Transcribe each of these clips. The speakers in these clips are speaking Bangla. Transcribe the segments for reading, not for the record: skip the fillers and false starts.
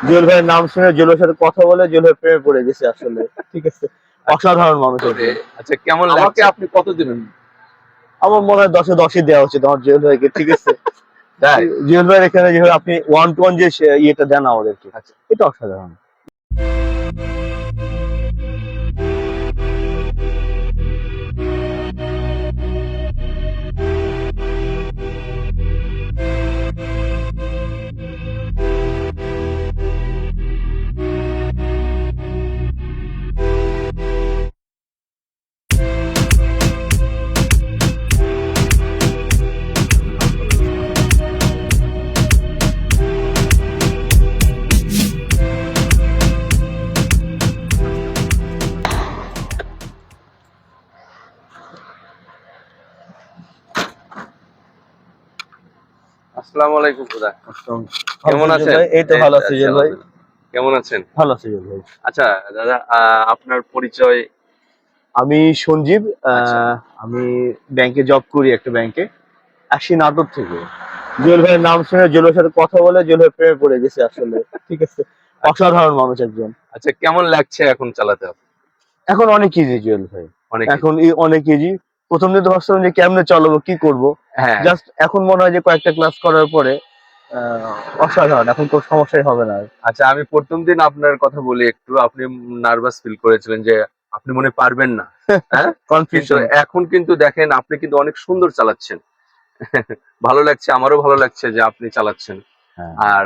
জুয়েল ভাইয়ের নাম শুনে জুয়েল ভাইয়ের সাথে কথা বলে জুয়েল ভাই প্রেমে পড়ে গেছে আসলে। ঠিক আছে, অসাধারণ মানুষ একজন। আচ্ছা, কেমন লাগছে? আপনি কত দিবেন? আমার মনে হয় 10-এ 10ই দেওয়া উচিত আমার জুয়েল ভাইকে। ঠিক আছে, তাই? জুয়েল ভাইয়ের এখানে যেভাবে আপনি 1 to 1 যে ইয়েটা দেন আমাদেরকে, আচ্ছা, এটা অসাধারণ। আসসালামু আলাইকুম দাদা। কেমন কেমন আছেন? ভাই? এই তো ভালো আছি জুয়েল ভাই। কেমন আছেন? ভালো আছি জুয়েল ভাই। আচ্ছা দাদা, আপনার পরিচয়? আমি সঞ্জীব। আচ্ছা, আমি ব্যাংকে জব করি, একটা ব্যাংকে আসি নাটোর থেকে। জুয়েল ভাইয়ের নাম শুনে জুয়েল ভাইয়ের সাথে কথা বলে জুয়েল ভাই প্রেমে পড়ে গেছে আসলে। ঠিক আছে, আচ্ছা, অসাধারণ মানুষ একজন। আচ্ছা, কেমন লাগছে এখন চালাতে? এখন অনেক ইজি জুয়েল ভাই, অনেক এখন অনেক ইজি। প্রথম দিন তো ভাবছিলাম যে কেমনে চালাবো, কি করব। হ্যাঁ। জাস্ট এখন মনে হয় যে কয়েকটা ক্লাস করার পরে অসাধারণ, এখন কোনো সমস্যাই হবে না আর। আচ্ছা, আমি প্রথম দিন আপনার কথা বলি একটু। আপনি নার্ভাস ফিল করেছিলেন যে আপনি মনে হয় পারবেন না, হ্যাঁ? কিন্তু কনফিউশন। এখন কিন্তু দেখেন আপনি কিন্তু অনেক সুন্দর চালাচ্ছেন। ভালো লাগছে, আমারও ভালো লাগছে যে আপনি চালাচ্ছেন। হ্যাঁ, আর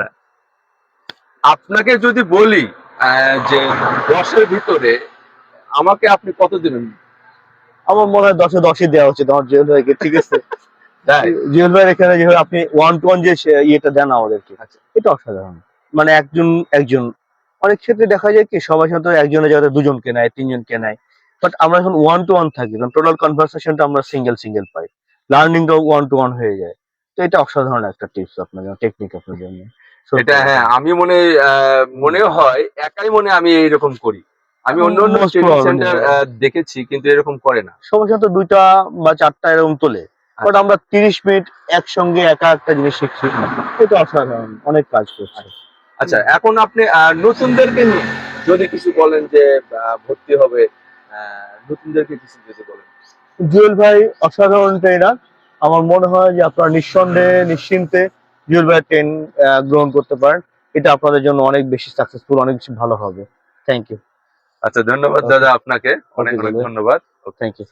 আপনাকে যদি বলি যে 10-এর ভিতরে আমাকে আপনি কত দিবেন? আমার মনে হয় 10-এ 10ই দেওয়া উচিত আমার জুয়েল ভাইকে। ঠিক আছে, তাই? জুয়েল ভাইয়ের এখানে যেভাবে আপনি 1 to 1 যে ইয়েটা দেন আমাদেরকে, আচ্ছা, এটা অসাধারণ। মানে একজন একজন, অনেক ক্ষেত্রে দেখা যায় কি সবার সাথে একজনের জায়গায় দুজনকে নেয়, তিনজনকে নেয়। বাট আমরা এখন 1 to 1 থাকি, টোটাল কনভারসেশনটা আমরা সিঙ্গেল সিঙ্গেল পাই, লার্নিংটাও 1 to 1 হয়ে যায়। তো এটা অসাধারণ একটা টিপস আপনার জন্য, টেকনিক আপনার জন্য। এটা সত্যি হ্যাঁ, আমি মনে হয় একাই আমি এইরকম করি। আমি অন্য অন্য মোস্ট ট্রেনিং প্রবাবলি সেন্টার দেখেছি, কিন্তু এরকম করে না। সবার সাথে 2টা বা 4টা এরকম তোলে। বাট আচ্ছা, আমরা 30 মিনিট একসঙ্গে একা একটা জিনিস শিখছি, এটা অসাধারণ, অনেক কাজ করছে। আচ্ছা, এখন আপনি নতুনদেরকে নিয়ে যদি কিছু বলেন যে ভর্তি হবে, নতুনদেরকে কিছু যদি বলেন। জুয়েল ভাই অসাধারণ ট্রেনার। আমার মনে হয় যে আপনারা নিঃসন্দেহে নিশ্চিন্তে জুয়েল ভাই ট্রেন গ্রহণ করতে পারেন। এটা আপনাদের জন্য অনেক বেশি সাকসেসফুল, অনেক বেশি ভালো হবে। Thank you. আচ্ছা, ধন্যবাদ ওকে, দাদা, আপনাকে অনেক ওকে অনেক জুয়েল ভাই, ধন্যবাদ। Thank you.